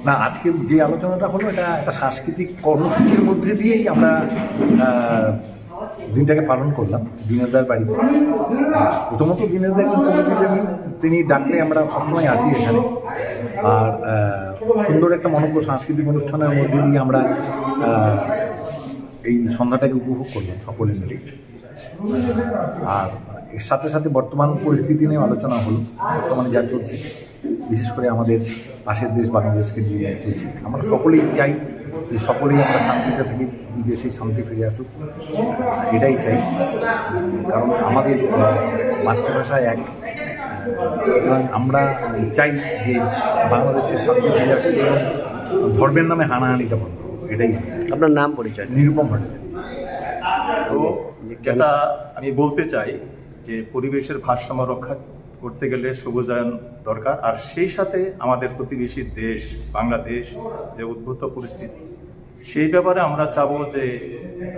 না, আজকে যে আলোচনাটা হলো এটা একটা সাংস্কৃতিক কর্মসূচির মধ্যে দিয়েই আমরা দিনটাকে পালন করলাম দীনেশদার বাড়িতে। প্রথমত দীনেশদা একজন কবিপ্রেমী, তিনি ডাকলে আমরা সবসময় আসি এখানে। আর সুন্দর একটা মনোজ্ঞ সাংস্কৃতিক অনুষ্ঠানের মধ্যে দিয়ে আমরা এই সন্ধ্যাটাকে উপভোগ করলাম সকলে মিলে। আর এর সাথে সাথে বর্তমান পরিস্থিতি নিয়ে আলোচনা হলো, বর্তমানে যা চলছে, বিশেষ করে আমাদের পাশের দেশ বাংলাদেশকে নিয়ে চলছে। আমরা সকলেই চাই যে সকলেই আমরা শান্তিতে থাকি, বিদেশে শান্তি ফিরে আসুক, এটাই চাই। কারণ আমাদের মাতৃভাষা এক, সুতরাং আমরা চাই যে বাংলাদেশের শান্তি ফিরে আসুক এবং ধর্মের নামে হানাহানিটা বন্ধ। এটাই। আপনার নাম পরিচয়? নিরুপম ভট্টাচার্য। তো যেটা আমি বলতে চাই যে পরিবেশের ভারসাম্য রক্ষা করতে গেলে সবুজায়ন দরকার, আর সেই সাথে আমাদের প্রতিবেশী দেশ বাংলাদেশ যে উদ্ভূত পরিস্থিতি, সেই ব্যাপারে আমরা চাবো যে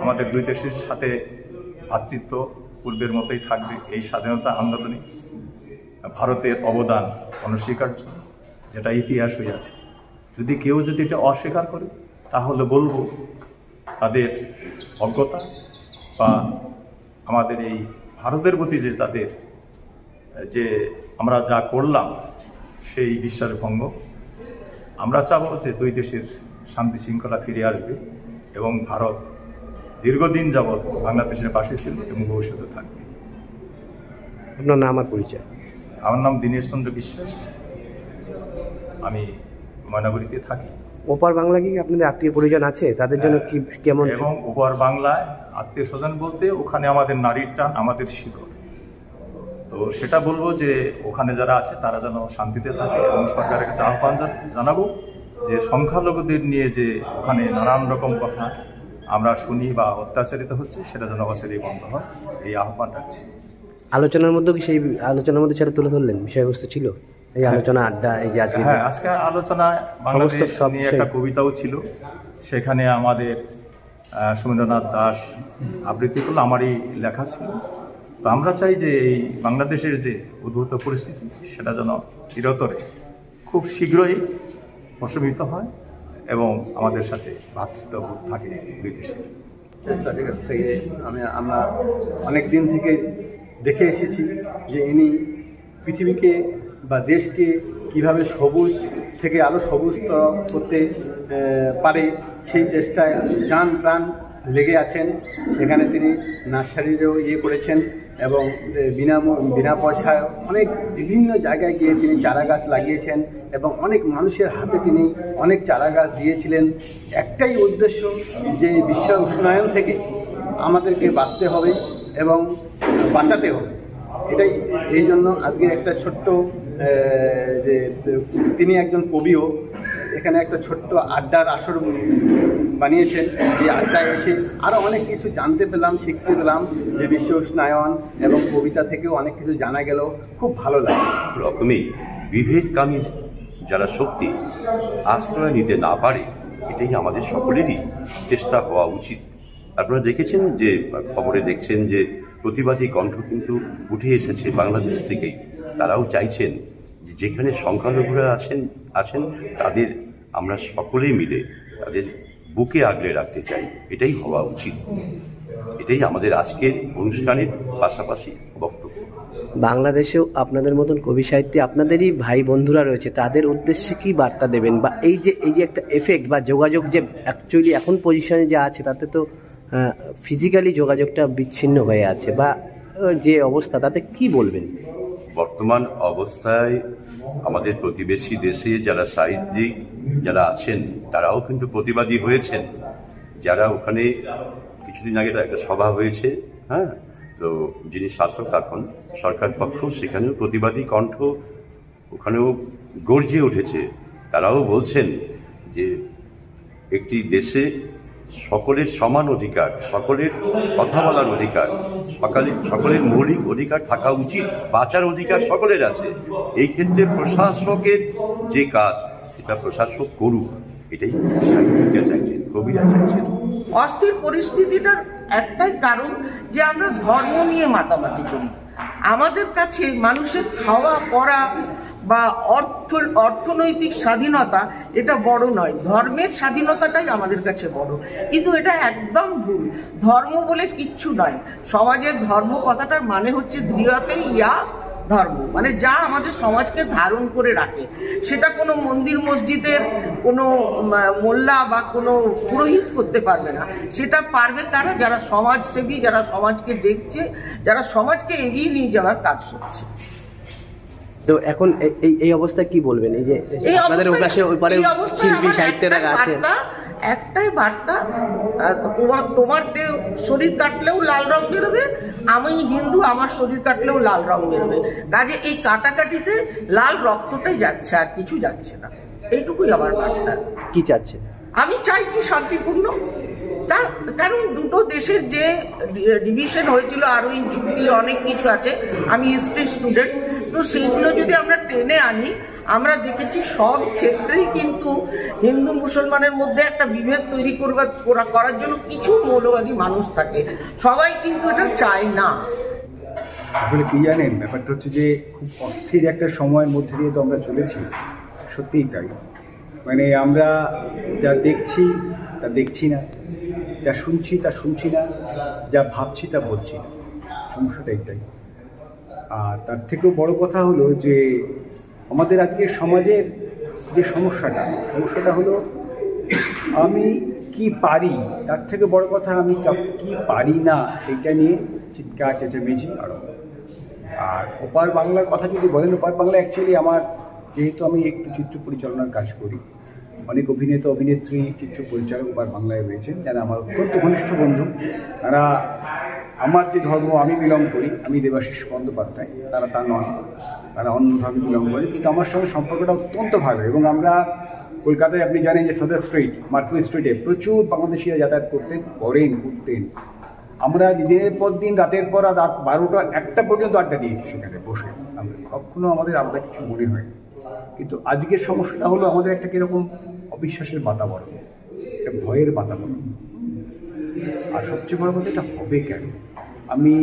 আমাদের দুই দেশের সাথে ভ্রাতৃত্ব পূর্বের মতোই থাকবে। এই স্বাধীনতা আন্দোলনে ভারতের অবদান অনস্বীকার্য, যেটা ইতিহাস হয়ে আছে। যদি কেউ যদি এটা অস্বীকার করে তাহলে বলবো তাদের অজ্ঞতা বা আমাদের এই ভারতের প্রতি যে তাদের যে আমরা যা করলাম সেই বিশ্বাসভঙ্গ। আমরা চাবো যে দুই দেশের শান্তি শৃঙ্খলা ফিরে আসবে এবং ভারত দীর্ঘদিন যাবৎ বাংলাদেশের পাশে ছিল এবং ভবিষ্যতে থাকবে। আপনার নাম আর পরিচয়? আমার নাম দীনেশ চন্দ্র বিশ্বাস, আমি ময়নাগুড়িতে থাকি। ওপার বাংলা কি আপনাদের আত্মীয় পরিজন আছে? তাদের জন্য কি কেমন? এবং ওপার বাংলায় আত্মীয় স্বজন বলতে ওখানে আমাদের নারীর টান, আমাদের শিকড়। তো সেটা বলবো যে ওখানে যারা আছে তারা যেন শান্তিতে থাকে এবং সরকারের কাছে আহ্বান জানাবো যে সংখ্যালঘুদের নিয়ে যে ওখানে নানান রকম কথা আমরা শুনি বা অত্যাচারিত হচ্ছে, সেটা যেন অচিরেই বন্ধ হয়, এই আহ্বান রাখছি। আলোচনার মধ্যে কি সেই আলোচনার মধ্যে সেটা তুলে ধরলেন, বিষয়বস্তু ছিল এই আলোচনা আড্ডা? এই যে আজকে আজকে আলোচনায় বাংলাদেশ নিয়ে একটা কবিতাও ছিল, সেখানে আমাদের সুমেন্দ্রনাথ দাস আবৃত্তি করলো, আমারই লেখা ছিল। তো আমরা চাই যে এই বাংলাদেশের যে উদ্ভূত পরিস্থিতি সেটা যেন চিরতরে খুব শীঘ্রই প্রশমিত হয় এবং আমাদের সাথে ভ্রাতৃত্ববোধ থাকে দুই দেশের। দেশটার কাছ থেকে আমরা অনেক দিন থেকে দেখে এসেছি যে ইনি পৃথিবীকে বা দেশকে কিভাবে সবুজ থেকে আরও সবুজতর করতে পারে সেই চেষ্টায় জান প্রাণ লেগে আছেন। সেখানে তিনি নার্সারিরও করেছেন এবং বিনা পয়সায় অনেক বিভিন্ন জায়গায় গিয়ে তিনি চারা গাছ লাগিয়েছেন এবং অনেক মানুষের হাতে তিনি অনেক চারা গাছ দিয়েছিলেন। একটাই উদ্দেশ্য যে বিশ্ব উষ্ণায়ন থেকে আমাদেরকে বাঁচতে হবে এবং বাঁচাতে হবে। এটাই এই জন্য আজকে একটা ছোট্ট যে তিনি একজন কবিও এখানে একটা ছোট্ট আড্ডার আসর বানিয়েছেন। এই আড্ডায় এসে আরও অনেক কিছু জানতে পেলাম, শিখতে পেলাম যে বিশ্ব উষ্ণায়ন এবং কবিতা থেকেও অনেক কিছু জানা গেল। খুব ভালো লাগে। রকমই বিভেদকামী যারা শক্তি আশ্রয় নিতে না পারে, এটাই আমাদের সকলেরই চেষ্টা হওয়া উচিত। আপনারা দেখেছেন যে খবরে দেখছেন যে প্রতিবাদী কণ্ঠ কিন্তু উঠে এসেছে বাংলাদেশ থেকেই। তারাও চাইছেন যে যেখানে সংখ্যালঘুরা আছেন তাদের আমরা সকলেই মিলে তাদের বুকে আগলে রাখতে চাই। এটাই হওয়া উচিত। এটাই আমাদের আজকের অনুষ্ঠানের পাশাপাশি বক্তব্য। বাংলাদেশেও আপনাদের মতন কবি সাহিত্যে আপনাদেরই ভাই বন্ধুরা রয়েছে, তাদের উদ্দেশ্যে কি বার্তা দেবেন? বা এই যে একটা এফেক্ট বা যোগাযোগ যে অ্যাকচুয়ালি এখন পজিশনে যা আছে তাতে তো ফিজিক্যালি যোগাযোগটা বিচ্ছিন্ন হয়ে আছে, বা যে অবস্থা তাতে কি বলবেন? বর্তমান অবস্থায় আমাদের প্রতিবেশী দেশে যারা সাহিত্যিক যারা আছেন তারাও কিন্তু প্রতিবাদী হয়েছেন। যারা ওখানে কিছুদিন আগে একটা সভা হয়েছে, তো যিনি শাসক এখন সরকার পক্ষ, সেখানেও প্রতিবাদী কণ্ঠ ওখানেও গর্জে উঠেছে। তারাও বলছেন যে একটি দেশে সকলের সমান অধিকার, সকলের কথা বলার অধিকার, সকলের মৌলিক অধিকার থাকা উচিত, বাঁচার অধিকার সকলের আছে। এই ক্ষেত্রে প্রশাসকের যে কাজ সেটা প্রশাসক করুক, এটাই সাহিত্যিকরা চাইছেন, কবিরা চাইছেন। অস্থির পরিস্থিতিটার একটাই কারণ যে আমরা ধর্ম নিয়ে মাতামাতি করি। আমাদের কাছে মানুষের খাওয়া পড়া বা অর্থনৈতিক স্বাধীনতা এটা বড় নয়, ধর্মের স্বাধীনতাটাই আমাদের কাছে বড়। কিন্তু এটা একদম ভুল। ধর্ম বলে কিচ্ছু নয়। সমাজের ধর্ম কথাটার মানে হচ্ছে ধ্রিয়তে ইয়া ধর্ম, মানে যা আমাদের সমাজকে ধারণ করে রাখে। সেটা কোনো মন্দির মসজিদের কোনো মোল্লা বা কোনো পুরোহিত করতে পারবে না। সেটা পারবে কারা? যারা সমাজসেবী, যারা সমাজকে দেখছে, যারা সমাজকে এগিয়ে নিয়ে যাওয়ার কাজ করছে। তো এখন এই অবস্থায় কি বলবেন? এই যে আপনাদের ওপাশে ওইপারে শিল্পী সাহিত্যেরা আছে, একটাই বার্তা, তোমার শরীর কাটলেও লাল রং বেরোবে, আমি হিন্দু, আমার শরীর কাটলেও লাল রং বেরোবে। কাজে এই কাটাকাটিতে লাল রক্তটাই যাচ্ছে, আর কিছু যাচ্ছে না। এইটুকুই আমার বার্তা। কি চাচ্ছে? আমি চাইছি শান্তিপূর্ণ, কারণ দুটো দেশের যে ডিভিশন হয়েছিল, আরোইন চুক্তি, অনেক কিছু আছে। আমি হিস্ট্রি স্টুডেন্ট, তো সেইগুলো যদি আমরা টেনে আনি, আমরা দেখেছি সব ক্ষেত্রেই কিন্তু হিন্দু মুসলমানের মধ্যে একটা বিভেদ তৈরি করার জন্য কিছু মৌলবাদী মানুষ থাকে। সবাই কিন্তু এটা চায় না। আসলে কি জানেন, ব্যাপারটা হচ্ছে যে খুব অস্থির একটা সময়ের মধ্যে দিয়ে তো আমরা চলেছি, সত্যিই তাই। মানে আমরা যা দেখছি তা দেখছি না, যা শুনছি তা শুনছি না, যা ভাবছি তা বলছি না। সমস্যাটা এটাই। আর তার থেকেও বড় কথা হলো যে আমাদের আজকের সমাজের যে সমস্যাটা হলো আমি কি পারি, তার থেকে বড় কথা আমি কি পারি না, এইটা নিয়ে চিৎকার চেঁচামেচি আরো। আর ওপার বাংলার কথা যদি বলেন, ওপার বাংলা অ্যাকচুয়ালি আমার, যেহেতু আমি একটু চিত্র পরিচালনার কাজ করি, অনেক অভিনেতা অভিনেত্রী চিত্র পরিচালক ওপার বাংলায় রয়েছেন, যারা আমার অত্যন্ত ঘনিষ্ঠ বন্ধু। তারা আমার যে ধর্ম আমি বিলং করি, আমি দেবাশিস বন্দ্যোপাধ্যায়, তারা তা নন, তারা অন্য ধর্মে বিলং করে, কিন্তু আমার সঙ্গে সম্পর্কটা অত্যন্ত ভালো। এবং আমরা কলকাতায়, আপনি জানেন যে সাদার স্ট্রিট, মার্কুই স্ট্রিটে প্রচুর বাংলাদেশিরা যাতায়াত করতেন, ঘুরতেন। আমরা দিনের পর দিন, রাতের পর রাত 12টা 1টা পর্যন্ত আড্ডা দিয়েছি সেখানে বসে। আমরা কখনো আমাদের আলাদা কিছু মনে হয়। কিন্তু আজকের সমস্যাটা হলো আমাদের একটা কীরকম অবিশ্বাসের বাতাবরণ, একটা ভয়ের বাতাবরণ। আর সবচেয়ে বড় কথা, এটা হবে কেন? আমি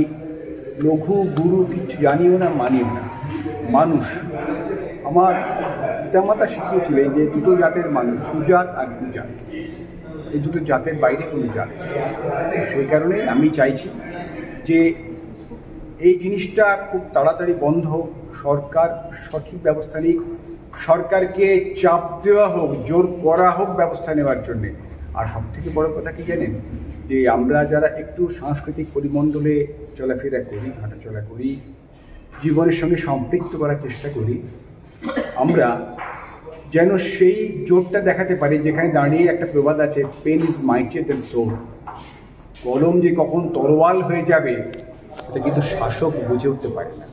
লঘু গুরু কিছু জানিও না, মানিও না। মানুষ, আমার পিতামাতা শিখিয়েছিলেন যে দুটো জাতের মানুষ, সুজাত আর কুজাত। এই দুটো জাতের বাইরে কোনো জাত। সেই কারণে আমি চাইছি যে এই জিনিসটা খুব তাড়াতাড়ি বন্ধ হোক, সরকার সঠিক ব্যবস্থা নিক, সরকারকে চাপ দেওয়া হোক, জোর করা হোক ব্যবস্থা নেওয়ার জন্যে। আর সবথেকে বড় কথা কি জানেন, যে আমরা যারা একটু সাংস্কৃতিক পরিমণ্ডলে চলাফেরা করি, হাঁটাচলা করি, জীবনের সঙ্গে সম্পৃক্ত করার চেষ্টা করি, আমরা যেন সেই জোরটা দেখাতে পারি, যেখানে দাঁড়িয়ে একটা প্রবাদ আছে, pen is mightier than sword. কলম যে কখন তরোয়াল হয়ে যাবে, এটা কিন্তু শাসক বুঝে উঠতে পারে না।